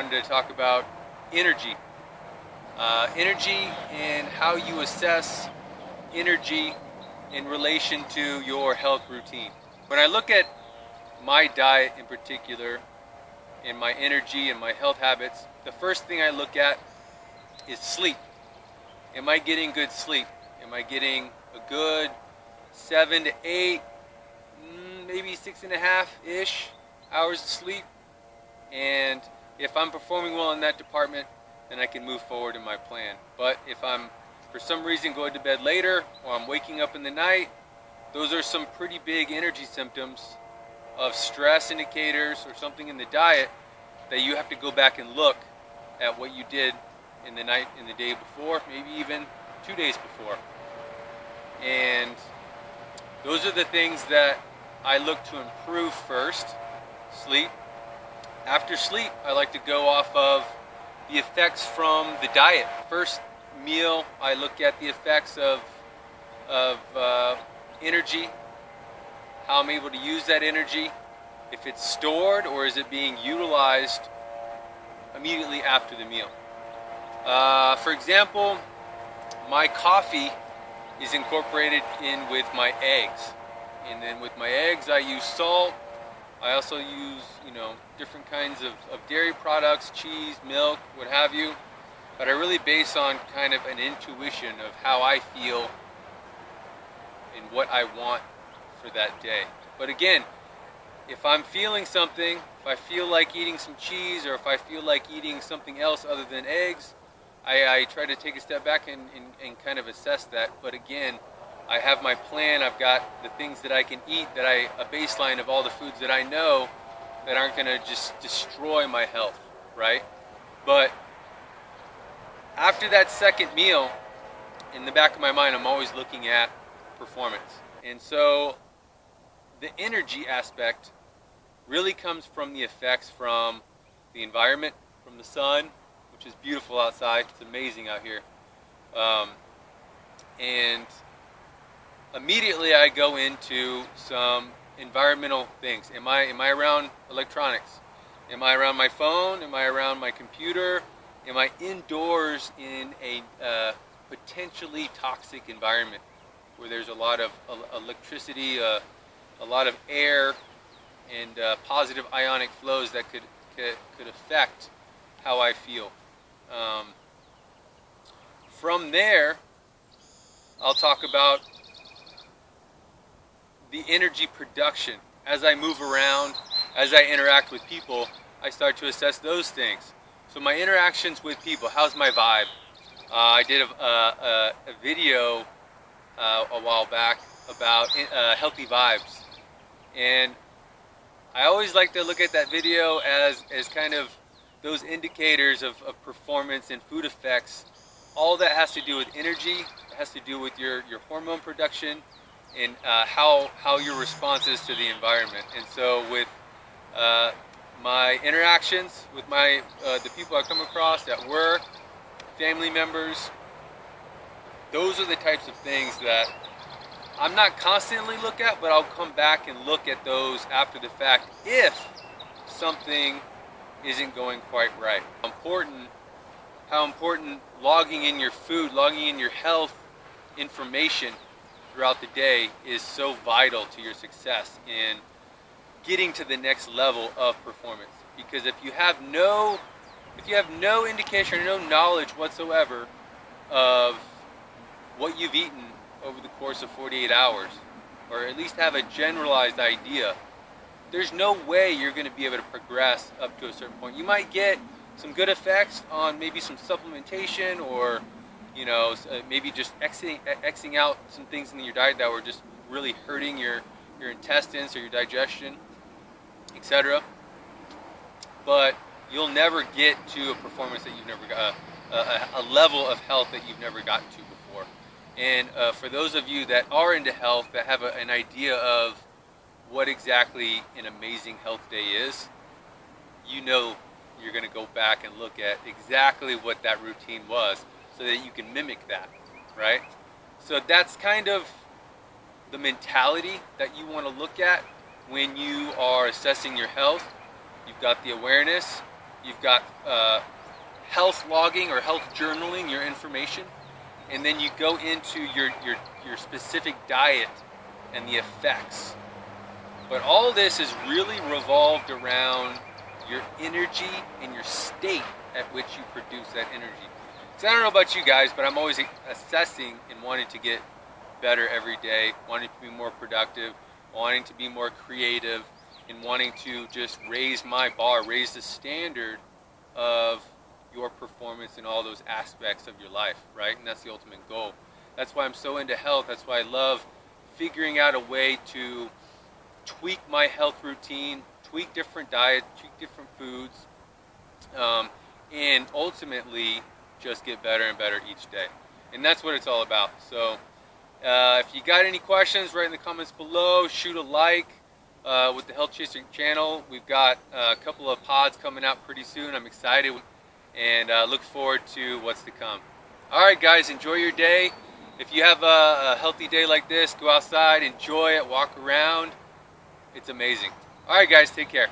wanted to talk about energy. Energy and how you assess energy in relation to your health routine. When I look at my diet in particular, and my energy and my health habits, the first thing I look at is sleep. Am I getting good sleep? Am I getting a good 7 to 8, maybe 6.5-ish hours of sleep? And if I'm performing well in that department, then I can move forward in my plan. But if I'm for some reason going to bed later, or I'm waking up in the night, those are some pretty big energy symptoms of stress indicators or something in the diet that you have to go back and look at what you did in the night, in the day before, maybe even 2 days before. And those are the things that I look to improve first. Sleep. After sleep, I like to go off of the effects from the diet. First meal, I look at the effects of energy, how I'm able to use that energy, if it's stored or is it being utilized immediately after the meal. For example, my coffee is incorporated in with my eggs, and then with my eggs I use salt. I also use, different kinds of dairy products, cheese, milk, what have you, but I really base on kind of an intuition of how I feel and what I want for that day. But again, if I'm feeling something, if I feel like eating some cheese, or if I feel like eating something else other than eggs, I try to take a step back and kind of assess that. But again, I have my plan. I've got the things that I can eat, a baseline of all the foods that I know that aren't going to just destroy my health, right? But after that second meal, in the back of my mind, I'm always looking at performance. And so the energy aspect really comes from the effects from the environment, from the sun, which is beautiful outside. It's amazing out here. And immediately I go into some environmental things. Am I around electronics? Am I around my phone? Am I around my computer? Am I indoors in a potentially toxic environment where there's a lot of electricity, a lot of air, and positive ionic flows that could affect how I feel? From there, I'll talk about the energy production. As I move around, as I interact with people, I start to assess those things. So my interactions with people, how's my vibe? I did a video a while back about healthy vibes, and I always like to look at that video as kind of those indicators of performance and food effects. All that has to do with energy. It has to do with your hormone production and how your response is to the environment. And so with my interactions with the people I come across at work, family members, those are the types of things that I'm not constantly look at, but I'll come back and look at those after the fact if something isn't going quite right. How important logging in your food, logging in your health information throughout the day is so vital to your success in getting to the next level of performance. Because if you have no indication or no knowledge whatsoever of what you've eaten over the course of 48 hours, or at least have a generalized idea, there's no way you're going to be able to progress up to a certain point. You might get some good effects on maybe some supplementation, or maybe just Xing out some things in your diet that were just really hurting your intestines or your digestion, etc. But you'll never get to a performance that you've never got, a level of health that you've never gotten to before. And for those of you that are into health, that have an idea of what exactly an amazing health day is, you're going to go back and look at exactly what that routine was so that you can mimic that, right? So that's kind of the mentality that you want to look at when you are assessing your health. You've got the awareness, you've got health logging or health journaling your information, and then you go into your specific diet and the effects. But all this is really revolved around your energy and your state at which you produce that energy. So I don't know about you guys, but I'm always assessing and wanting to get better every day, wanting to be more productive, wanting to be more creative, and wanting to just raise my bar, raise the standard of your performance in all those aspects of your life, right? And that's the ultimate goal. That's why I'm so into health. That's why I love figuring out a way to tweak my health routine, tweak different diets, tweak different foods, and ultimately just get better and better each day. And that's what it's all about. So if you got any questions, write in the comments below, shoot a like. With the Health Chaser channel, we've got a couple of pods coming out pretty soon. I'm excited and look forward to what's to come. Alright guys, enjoy your day. If you have a healthy day like this, go outside, enjoy it, walk around. It's amazing. Alright guys, take care.